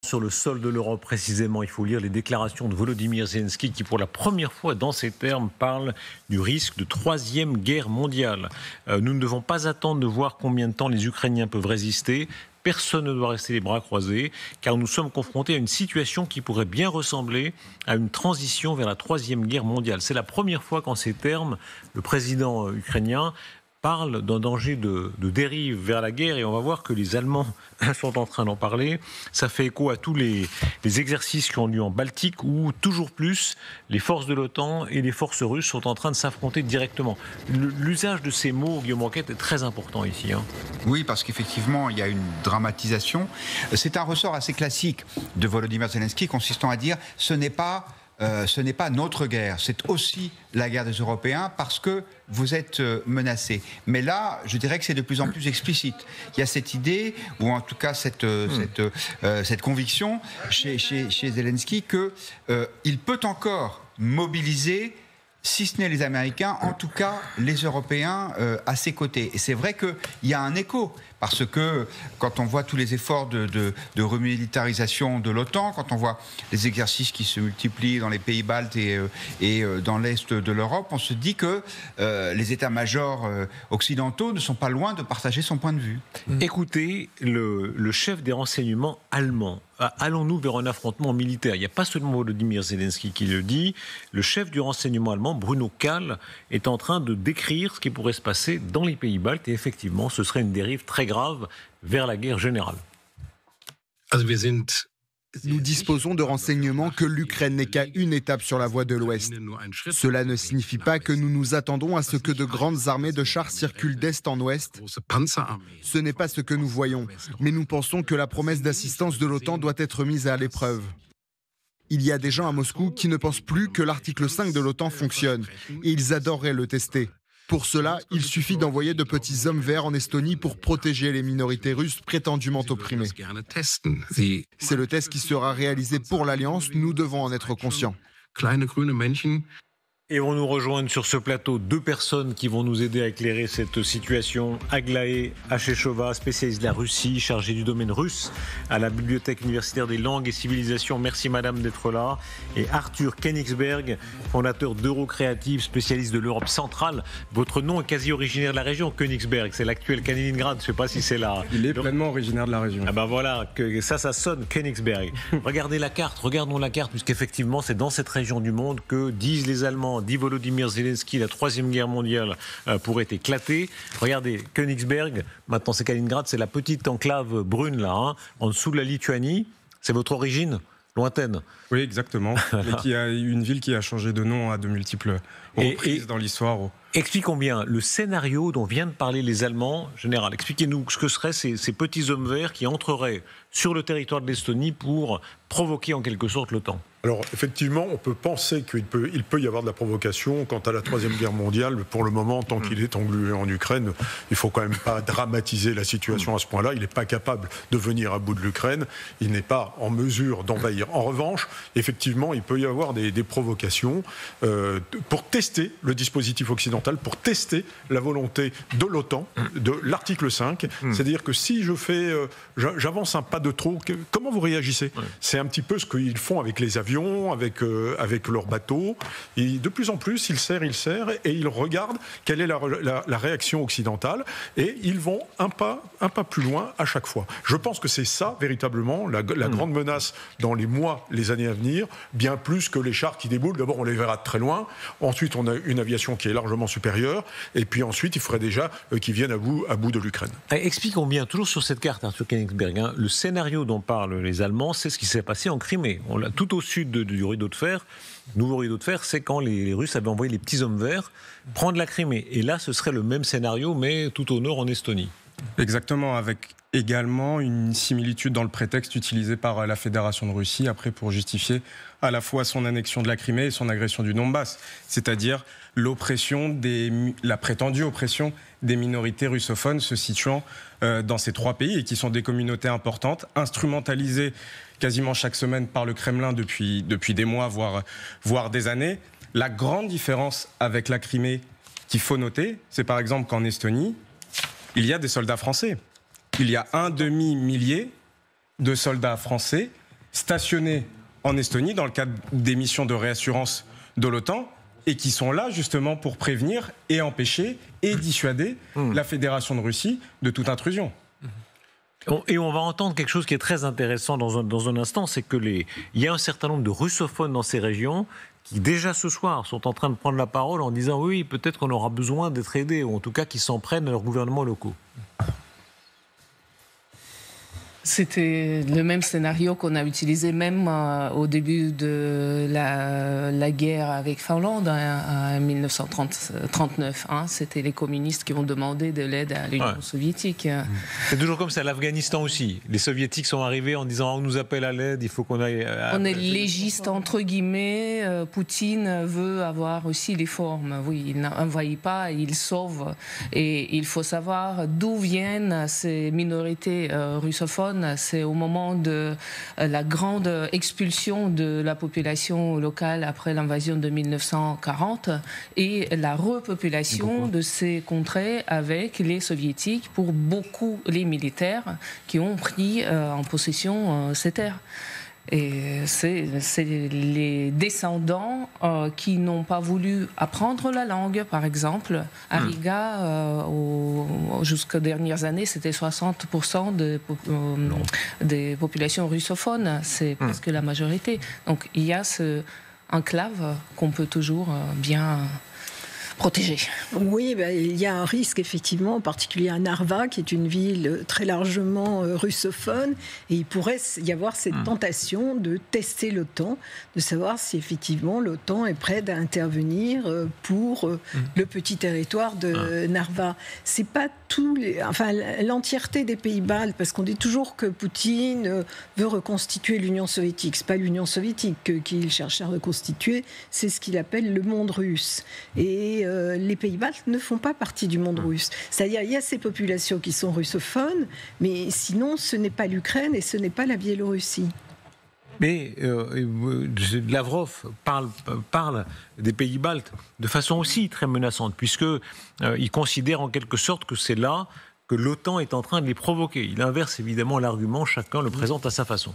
sur le sol de l'Europe précisément, il faut lire les déclarations de Volodymyr Zelensky qui pour la première fois dans ces termes parle du risque de troisième guerre mondiale. Nous ne devons pas attendre de voir combien de temps les Ukrainiens peuvent résister. Personne ne doit rester les bras croisés, car nous sommes confrontés à une situation qui pourrait bien ressembler à une transition vers la troisième guerre mondiale. C'est la première fois qu'en ces termes, le président ukrainien parle d'un danger de dérive vers la guerre, et on va voir que les Allemands sont en train d'en parler. Ça fait écho à tous les exercices qui ont lieu en Baltique, où toujours plus les forces de l'OTAN et les forces russes sont en train de s'affronter directement. L'usage de ces mots, Guillaume Roquette, est très important ici. Oui, parce qu'effectivement, il y a une dramatisation. C'est un ressort assez classique de Volodymyr Zelensky, consistant à dire ce n'est pas notre guerre, c'est aussi la guerre des Européens parce que vous êtes menacés. Mais là, je dirais que c'est de plus en plus explicite. Il y a cette idée, ou en tout cas cette conviction chez Zelensky qu'il peut encore mobiliser, si ce n'est les Américains, en tout cas les Européens à ses côtés. Et c'est vrai qu'il y a un écho, parce que quand on voit tous les efforts de remilitarisation de l'OTAN, quand on voit les exercices qui se multiplient dans les pays baltes et dans l'Est de l'Europe, on se dit que les états-majors occidentaux ne sont pas loin de partager son point de vue. Écoutez le chef des renseignements allemands. Allons-nous vers un affrontement militaire? Il n'y a pas seulement Volodymyr Zelensky qui le dit. Le chef du renseignement allemand, Bruno Kahl, est en train de décrire ce qui pourrait se passer dans les pays baltes. Et effectivement, ce serait une dérive très grave vers la guerre générale. Nous disposons de renseignements que l'Ukraine n'est qu'à une étape sur la voie de l'Ouest. Cela ne signifie pas que nous nous attendons à ce que de grandes armées de chars circulent d'Est en Ouest. Ce n'est pas ce que nous voyons, mais nous pensons que la promesse d'assistance de l'OTAN doit être mise à l'épreuve. Il y a des gens à Moscou qui ne pensent plus que l'article 5 de l'OTAN fonctionne, et ils adoreraient le tester. Pour cela, il suffit d'envoyer de petits hommes verts en Estonie pour protéger les minorités russes prétendument opprimées. C'est le test qui sera réalisé pour l'Alliance, nous devons en être conscients. Et vont nous rejoindre sur ce plateau deux personnes qui vont nous aider à éclairer cette situation. Aglaé Achechova, spécialiste de la Russie, chargée du domaine russe à la Bibliothèque universitaire des langues et civilisations. Merci madame d'être là. Et Arthur Königsberg, fondateur d'Eurocréative, spécialiste de l'Europe centrale. Votre nom est quasi originaire de la région, Königsberg. C'est l'actuel Kaliningrad, je ne sais pas si c'est là. Il est pleinement originaire de la région. Ah ben voilà, ça sonne Königsberg. Regardez la carte, regardons la carte, puisqu'effectivement c'est dans cette région du monde que disent les Allemands, dit Volodymyr Zelensky, la troisième guerre mondiale pourrait éclater. Regardez, Königsberg, maintenant c'est Kaliningrad, c'est la petite enclave brune là, en dessous de la Lituanie. C'est votre origine lointaine? Oui, exactement. Mais qui a une ville qui a changé de nom à de multiples reprises dans l'histoire. Expliquons bien le scénario dont viennent de parler les Allemands. Général, expliquez-nous ce que seraient ces petits hommes verts qui entreraient sur le territoire de l'Estonie pour provoquer en quelque sorte l'OTAN. Alors effectivement, on peut penser qu'il peut y avoir de la provocation quant à la Troisième Guerre mondiale. Pour le moment, tant qu'il est englué en Ukraine, il ne faut quand même pas dramatiser la situation à ce point-là. Il n'est pas capable de venir à bout de l'Ukraine. Il n'est pas en mesure d'envahir. En revanche, effectivement, il peut y avoir des provocations pour tester le dispositif occidental, pour tester la volonté de l'OTAN, de l'article 5. C'est-à-dire que si j'avance un pas de trop, comment vous réagissez? C'est un petit peu ce qu'ils font avec les avions, avec leurs bateaux. Et de plus en plus, ils serrent et ils regardent quelle est la réaction occidentale et ils vont un pas plus loin à chaque fois. Je pense que c'est ça, véritablement, la grande menace dans les mois, les années à venir, bien plus que les chars qui déboulent. D'abord, on les verra de très loin. Ensuite, on a une aviation qui est largement supérieure. Et puis ensuite, il faudrait déjà qu'ils viennent à bout de l'Ukraine. Expliquons bien, toujours sur cette carte, Arthur Königsberg, le scénario dont parlent les Allemands, c'est ce qui s'est passé en Crimée. On l'a tout au sud du rideau de fer. Nouveau rideau de fer, c'est quand les Russes avaient envoyé les petits hommes verts prendre la Crimée. Et là, ce serait le même scénario, mais tout au nord en Estonie. Exactement, avec également une similitude dans le prétexte utilisé par la Fédération de Russie après pour justifier à la fois son annexion de la Crimée et son agression du Donbass, c'est-à-dire la prétendue oppression des minorités russophones se situant dans ces trois pays et qui sont des communautés importantes, instrumentalisées quasiment chaque semaine par le Kremlin depuis des mois, voire des années. La grande différence avec la Crimée qu'il faut noter, c'est par exemple qu'en Estonie, il y a des soldats français. Il y a un demi-millier de soldats français stationnés en Estonie dans le cadre des missions de réassurance de l'OTAN et qui sont là justement pour prévenir et empêcher et dissuader la Fédération de Russie de toute intrusion. Et on va entendre quelque chose qui est très intéressant dans un instant, c'est qu'il y a un certain nombre de russophones dans ces régions qui déjà ce soir sont en train de prendre la parole en disant oui, peut-être qu'on aura besoin d'être aidés, ou en tout cas qu'ils s'en prennent à leurs gouvernements locaux. C'était le même scénario qu'on a utilisé même au début de la guerre avec Finlande en 1939. C'était les communistes qui ont demandé de l'aide à l'Union soviétique. C'est toujours comme ça, l'Afghanistan aussi. Les soviétiques sont arrivés en disant on nous appelle à l'aide, il faut qu'on aille... On est légiste entre guillemets. Poutine veut avoir aussi les formes. Oui, il n'envahit pas, il sauve. Et il faut savoir d'où viennent ces minorités russophones. C'est au moment de la grande expulsion de la population locale après l'invasion de 1940 et la repopulation de ces contrées avec les soviétiques pour beaucoup les militaires qui ont pris en possession ces terres. Et c'est les descendants qui n'ont pas voulu apprendre la langue, par exemple. À Riga, jusqu'aux dernières années, c'était 60% des populations russophones. C'est presque la majorité. Donc il y a ce enclave qu'on peut toujours bien protégé. Oui, il y a un risque effectivement, en particulier à Narva, qui est une ville très largement russophone, et il pourrait y avoir cette tentation de tester l'OTAN, de savoir si effectivement l'OTAN est prête à intervenir pour le petit territoire de Narva. C'est pas l'entièreté des pays baltes, parce qu'on dit toujours que Poutine veut reconstituer l'Union soviétique. C'est pas l'Union soviétique qu'il cherche à reconstituer, c'est ce qu'il appelle le monde russe. Et les pays baltes ne font pas partie du monde russe. C'est-à-dire, il y a ces populations qui sont russophones, mais sinon, ce n'est pas l'Ukraine et ce n'est pas la Biélorussie. Mais Lavrov parle des pays baltes de façon aussi très menaçante, puisqu'il considère en quelque sorte que c'est là que l'OTAN est en train de les provoquer. Il inverse évidemment l'argument, chacun le présente à sa façon.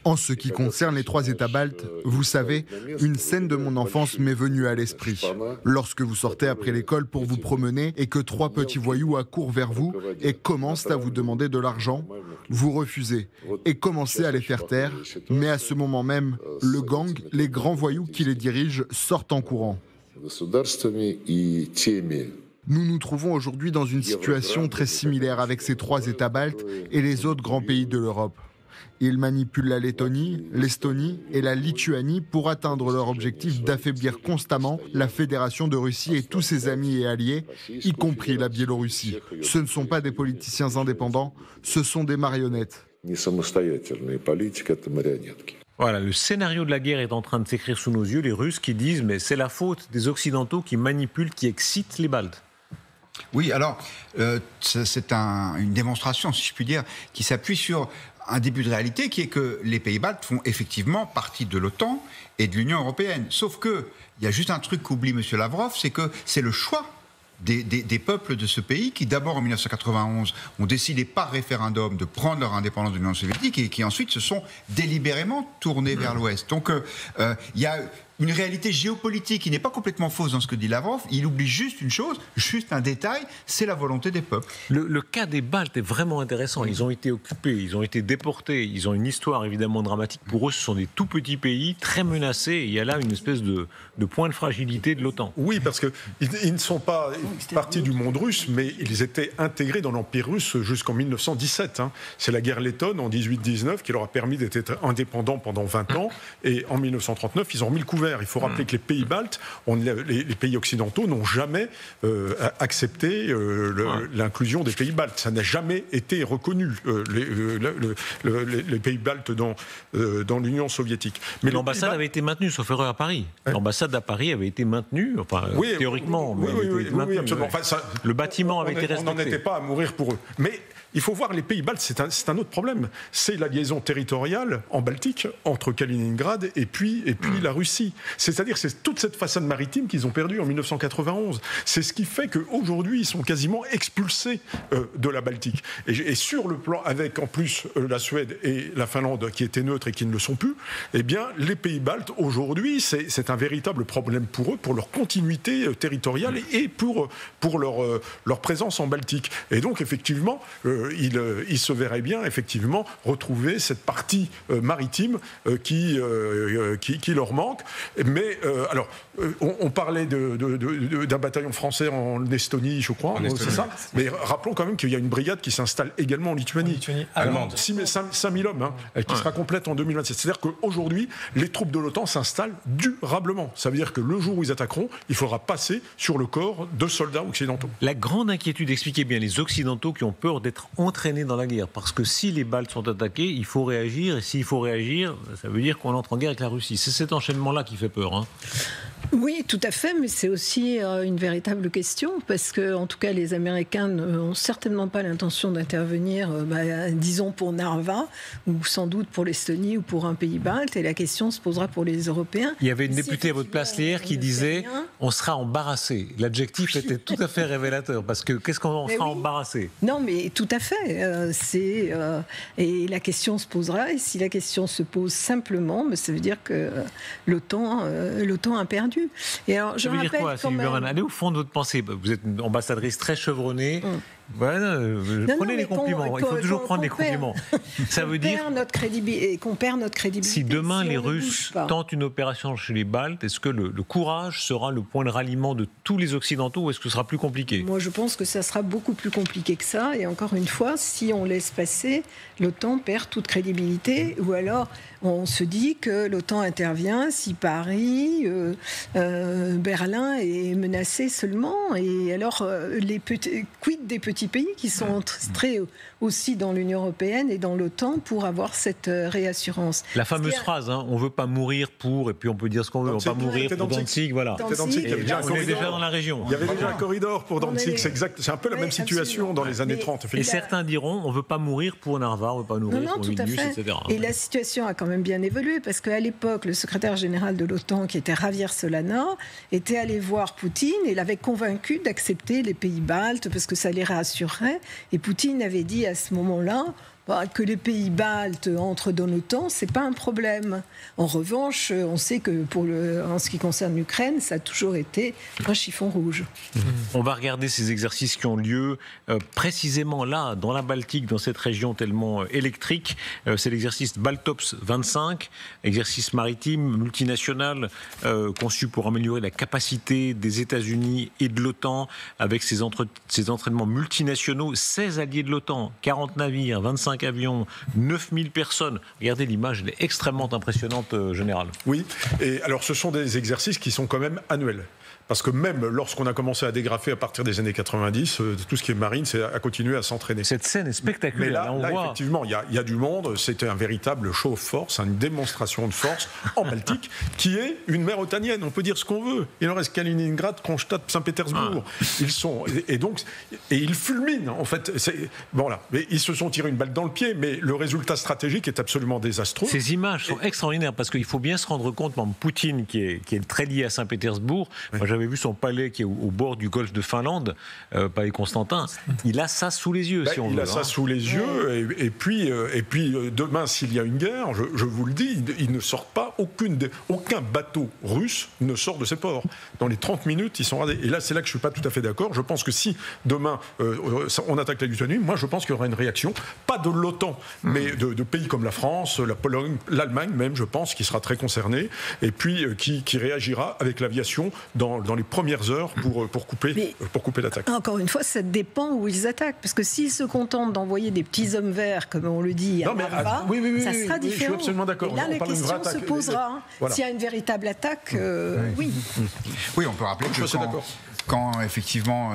En ce qui concerne les 3 États baltes, vous savez, une scène de mon enfance m'est venue à l'esprit. Lorsque vous sortez après l'école pour vous promener et que 3 petits voyous accourent vers vous et commencent à vous demander de l'argent, vous refusez et commencez à les faire taire, mais à ce moment même, le gang, les grands voyous qui les dirigent, sortent en courant. Nous nous trouvons aujourd'hui dans une situation très similaire avec ces 3 États baltes et les autres grands pays de l'Europe. Ils manipulent la Lettonie, l'Estonie et la Lituanie pour atteindre leur objectif d'affaiblir constamment la Fédération de Russie et tous ses amis et alliés, y compris la Biélorussie. Ce ne sont pas des politiciens indépendants, ce sont des marionnettes. Voilà, le scénario de la guerre est en train de s'écrire sous nos yeux. Les Russes qui disent mais c'est la faute des Occidentaux qui manipulent, qui excitent les Baltes. Oui, alors c'est une démonstration, si je puis dire, qui s'appuie sur un début de réalité qui est que les pays baltes font effectivement partie de l'OTAN et de l'Union européenne. Sauf qu'il y a juste un truc qu'oublie M. Lavrov, c'est que c'est le choix des peuples de ce pays qui, d'abord en 1991, ont décidé par référendum de prendre leur indépendance de l'Union soviétique et qui ensuite se sont délibérément tournés vers l'Ouest. Donc il y a une réalité géopolitique qui n'est pas complètement fausse dans ce que dit Lavrov. Il oublie juste une chose, juste un détail, c'est la volonté des peuples. Le cas des Baltes est vraiment intéressant. Ils ont été occupés, ils ont été déportés, ils ont une histoire évidemment dramatique. Pour eux, ce sont des tout petits pays, très menacés. Et il y a là une espèce de point de fragilité de l'OTAN. Oui, parce qu'ils ne sont pas partis du monde russe, mais ils étaient intégrés dans l'Empire russe jusqu'en 1917. C'est la guerre lettonne en 18-19 qui leur a permis d'être indépendants pendant 20 ans. Et en 1939, ils ont remis le couvert. Il faut rappeler que les pays baltes, les pays occidentaux n'ont jamais accepté l'inclusion des pays baltes. Ça n'a jamais été reconnu, les pays baltes dans l'Union soviétique. Mais l'ambassade avait été maintenue, sauf erreur à Paris. L'ambassade à Paris avait été maintenue, théoriquement. Oui, absolument. Le bâtiment avait été respecté. On n'en était pas à mourir pour eux. Mais il faut voir les pays baltes, c'est un autre problème. C'est la liaison territoriale en Baltique entre Kaliningrad et puis la Russie. C'est-à-dire c'est toute cette façade maritime qu'ils ont perdue en 1991. C'est ce qui fait qu'aujourd'hui, ils sont quasiment expulsés de la Baltique. Et sur le plan, avec en plus la Suède et la Finlande qui étaient neutres et qui ne le sont plus, eh bien, les pays baltes, aujourd'hui, c'est un véritable problème pour eux, pour leur continuité territoriale et pour leur présence en Baltique. Et donc, effectivement, ils se verraient bien, effectivement, retrouver cette partie maritime qui leur manque. Mais, alors, on parlait d'un bataillon français en Estonie, je crois, c'est ça. Mais rappelons quand même qu'il y a une brigade qui s'installe également en Lituanie. Allemande. 5000 hommes, qui sera complète en 2027. C'est-à-dire qu'aujourd'hui, les troupes de l'OTAN s'installent durablement. Ça veut dire que le jour où ils attaqueront, il faudra passer sur le corps de soldats occidentaux. La grande inquiétude, expliquez bien, les Occidentaux qui ont peur d'être entraînés dans la guerre. Parce que si les Baltes sont attaqués, il faut réagir. Et s'il faut réagir, ça veut dire qu'on entre en guerre avec la Russie. C'est cet enchaînement-là qui fait peur. Oui, tout à fait, mais c'est aussi une véritable question, parce que, en tout cas, les Américains n'ont certainement pas l'intention d'intervenir, disons, pour Narva, ou sans doute pour l'Estonie ou pour un pays balte, et la question se posera pour les Européens. Il y avait une députée à votre place hier qui disait « on sera embarrassé ». L'adjectif était tout à fait révélateur, parce que qu'est-ce qu'on sera embarrassé ? Non, mais tout à fait. Et la question se posera, et si la question se pose simplement, ça veut dire que l'OTAN a perdu. Et alors, ça veut dire quoi, Sylvie Bermann ? Allez au fond de votre pensée. Vous êtes une ambassadrice très chevronnée. Voilà, prenez les compliments. Il faut toujours prendre les compliments. Ça veut dire qu'on perd notre crédibilité. Si demain les Russes tentent une opération chez les Baltes, est-ce que le courage sera le point de ralliement de tous les Occidentaux ou est-ce que ce sera plus compliqué ? Moi, je pense que ça sera beaucoup plus compliqué que ça. Et encore une fois, si on laisse passer, l'OTAN perd toute crédibilité. Ou alors, on se dit que l'OTAN intervient si Paris, Berlin est menacé seulement. Et alors, quid des petits pays qui sont entrés aussi dans l'Union européenne et dans l'OTAN pour avoir cette réassurance. La fameuse phrase, on ne veut pas mourir pour, et puis on peut dire ce qu'on veut, on ne veut pas mourir pour Danzig, voilà. On est déjà dans la région. Il y avait déjà un corridor pour Danzig, c'est un peu la même situation dans les années 30. Et certains diront, on ne veut pas mourir pour Narva, on ne veut pas mourir pour Vilnius, etc. Et la situation a quand même bien évolué, parce qu'à l'époque, le secrétaire général de l'OTAN, qui était Javier Solana, était allé voir Poutine et l'avait convaincu d'accepter les pays baltes, parce que ça les rassurerait. Et Poutine avait dit à ce moment-là que les pays baltes entrent dans l'OTAN, c'est pas un problème. En revanche, on sait que en ce qui concerne l'Ukraine, ça a toujours été un chiffon rouge. On va regarder ces exercices qui ont lieu précisément là, dans la Baltique, dans cette région tellement électrique. C'est l'exercice Baltops 25, exercice maritime multinational conçu pour améliorer la capacité des États-Unis et de l'OTAN avec ces entraînements multinationaux. 16 alliés de l'OTAN, 40 navires, 25 avions, 9000 personnes. Regardez l'image, elle est extrêmement impressionnante, général. Oui, et alors ce sont des exercices qui sont quand même annuels. Parce que même lorsqu'on a commencé à dégrafer à partir des années 90, tout ce qui est marine, c'est à continuer à s'entraîner. Cette scène est spectaculaire. Mais là, on voit... effectivement, il y a du monde. C'était un véritable show of force, une démonstration de force en Baltique, qui est une mer otanienne. On peut dire ce qu'on veut. Il en reste Kaliningrad, Kronstadt, Saint-Pétersbourg. Ils sont et ils fulminent. En fait, bon là. Mais ils se sont tirés une balle dans le pied. Mais le résultat stratégique est absolument désastreux. Ces images sont extraordinaires parce qu'il faut bien se rendre compte, même Poutine, qui est très lié à Saint-Pétersbourg. Oui. Moi, j'avais vu son palais qui est au bord du golfe de Finlande, palais Constantin. Il a ça sous les yeux, si on veut. Il a ça sous les yeux, et puis demain, s'il y a une guerre, je vous le dis, il ne sort pas, aucun bateau russe ne sort de ses ports. Dans les 30 minutes, ils sont radés. Et là, c'est là que je ne suis pas tout à fait d'accord. Je pense que si demain, on attaque la Lituanie, moi, je pense qu'il y aura une réaction, pas de l'OTAN, mais de pays comme la France, la Pologne, l'Allemagne même, je pense, qui sera très concernée, et puis qui réagira avec l'aviation dans les premières heures pour couper l'attaque. Encore une fois, ça dépend où ils attaquent. Parce que s'ils se contentent d'envoyer des petits hommes verts, comme on le dit, à Narva, ça sera différent. Je suis absolument d'accord. Et là, la question se posera. Voilà. S'il y a une véritable attaque, oui. Oui, on peut rappeler que quand effectivement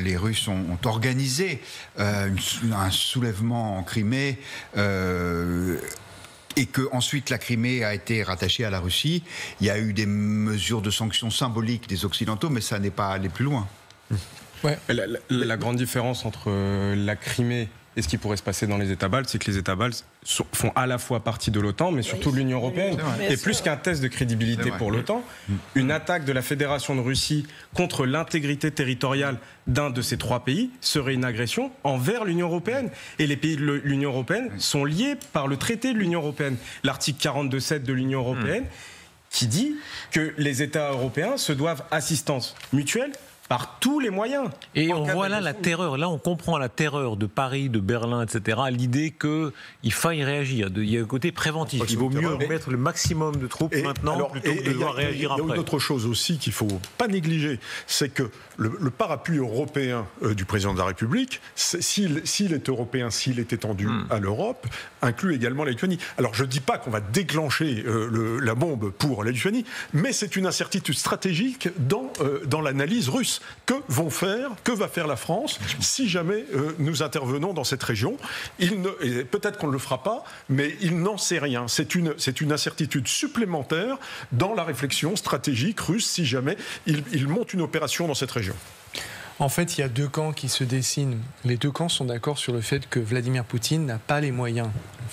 les Russes ont organisé un soulèvement en Crimée, et que ensuite la Crimée a été rattachée à la Russie, il y a eu des mesures de sanctions symboliques des Occidentaux, mais ça n'est pas allé plus loin. Ouais. La grande différence entre la Crimée Et ce qui pourrait se passer dans les États baltes, c'est que les États baltes font à la fois partie de l'OTAN, mais surtout de l'Union européenne. Et plus qu'un test de crédibilité pour l'OTAN, une attaque de la Fédération de Russie contre l'intégrité territoriale d'un de ces 3 pays serait une agression envers l'Union européenne. Et les pays de l'Union européenne sont liés par le traité de l'Union européenne, l'article 42.7 de l'Union européenne, qui dit que les États européens se doivent assistance mutuelle par tous les moyens. Et on voit là la terreur. Là, on comprend la terreur de Paris, de Berlin, etc. L'idée qu'il faille réagir. Il y a un côté préventif. Il vaut mieux mettre le maximum de troupes maintenant plutôt que de devoir réagir après. Il y a une autre chose aussi qu'il ne faut pas négliger, c'est que le parapluie européen du président de la République, s'il est européen, s'il est étendu à l'Europe, inclut également la Lituanie. Alors, je ne dis pas qu'on va déclencher la bombe pour la Lituanie, mais c'est une incertitude stratégique dans l'analyse russe. Que va faire la France si jamais nous intervenons dans cette région? Peut-être qu'on ne le fera pas, mais il n'en sait rien. C'est une incertitude supplémentaire dans la réflexion stratégique russe si jamais il monte une opération dans cette région. En fait, il y a 2 camps qui se dessinent. Les 2 camps sont d'accord sur le fait que Vladimir Poutine n'a pas les moyens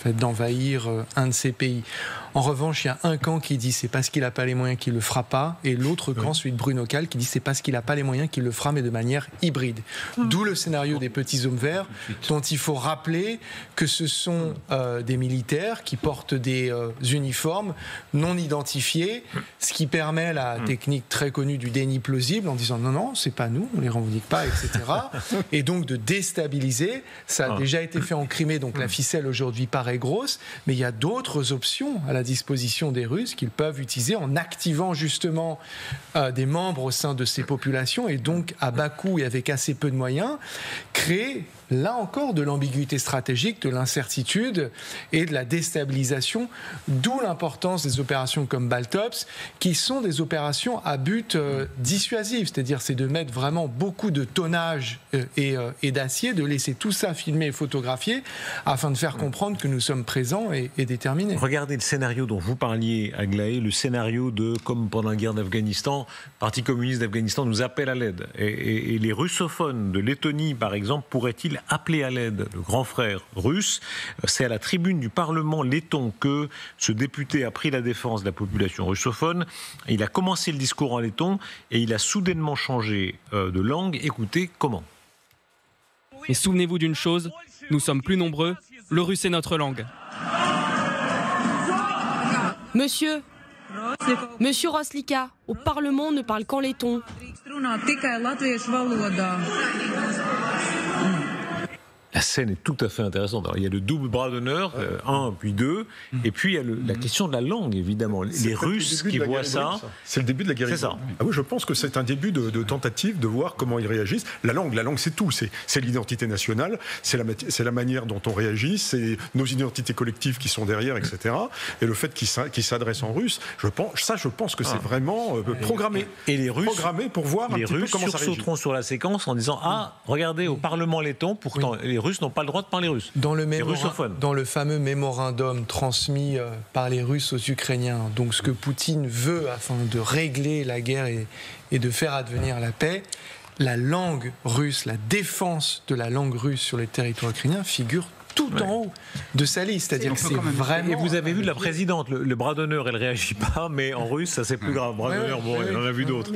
d'envahir un de ces pays. En revanche, il y a un camp qui dit c'est parce qu'il n'a pas les moyens qu'il ne le fera pas, et l'autre camp, celui de Bruno Kahl, qui dit c'est parce qu'il n'a pas les moyens qu'il le fera, mais de manière hybride. D'où le scénario des petits hommes verts, dont il faut rappeler que ce sont des militaires qui portent des uniformes non identifiés, ce qui permet la technique très connue du déni plausible en disant non, c'est pas nous, on les revendique pas, etc. Et donc de déstabiliser. Ça a déjà été fait en Crimée, donc la ficelle aujourd'hui paraît grosse, mais il y a d'autres options à la disposition des Russes qu'ils peuvent utiliser en activant justement des membres au sein de ces populations et donc à bas coût et avec assez peu de moyens, créer là encore de l'ambiguïté stratégique, de l'incertitude et de la déstabilisation, d'où l'importance des opérations comme Baltops, qui sont des opérations à but dissuasif, c'est-à-dire c'est de mettre vraiment beaucoup de tonnage et d'acier, de laisser tout ça filmer et photographier afin de faire comprendre que nous sommes présents et déterminés. Regardez le scénario dont vous parliez, Aglaé, le scénario de, comme pendant la guerre d'Afghanistan, le Parti communiste d'Afghanistan nous appelle à l'aide. Et les russophones de Lettonie, par exemple, pourraient-ils appeler à l'aide le grand frère russe? C'est à la tribune du Parlement letton que ce député a pris la défense de la population russophone. Il a commencé le discours en letton et il a soudainement changé de langue. Écoutez comment. Et souvenez-vous d'une chose, nous sommes plus nombreux, le russe est notre langue. Monsieur Roslika, au Parlement on ne parle qu'en letton. La scène est tout à fait intéressante. Alors, il y a le double bras d'honneur, 1 puis 2, et puis il y a la question de la langue, évidemment. Les Russes qui voient ça... C'est le début de la guerre hybride. Ah oui, je pense que c'est un début de tentative de voir comment ils réagissent. La langue, c'est tout. C'est l'identité nationale, c'est la manière dont on réagit, c'est nos identités collectives qui sont derrière, etc. Et le fait qu'ils s'adressent en russe, je pense que c'est vraiment programmé. Et les Russes, programmé pour voir un petit peu comment ça réagit. Les Russes sursauteront sur la séquence en disant « Ah, regardez, au Parlement letton, pourtant, les Russes n'ont pas le droit de parler russe. » Dans le fameux mémorandum transmis par les Russes aux Ukrainiens, donc ce que Poutine veut afin de régler la guerre et de faire advenir la paix, la langue russe, la défense de la langue russe sur les territoires ukrainiens figure tout en haut de sa liste. C'est-à-dire que c'est vraiment... Et vous avez vu la présidente, le bras d'honneur, elle ne réagit pas, mais en russe, ça c'est plus grave. Bras d'honneur, bon, on en a vu d'autres.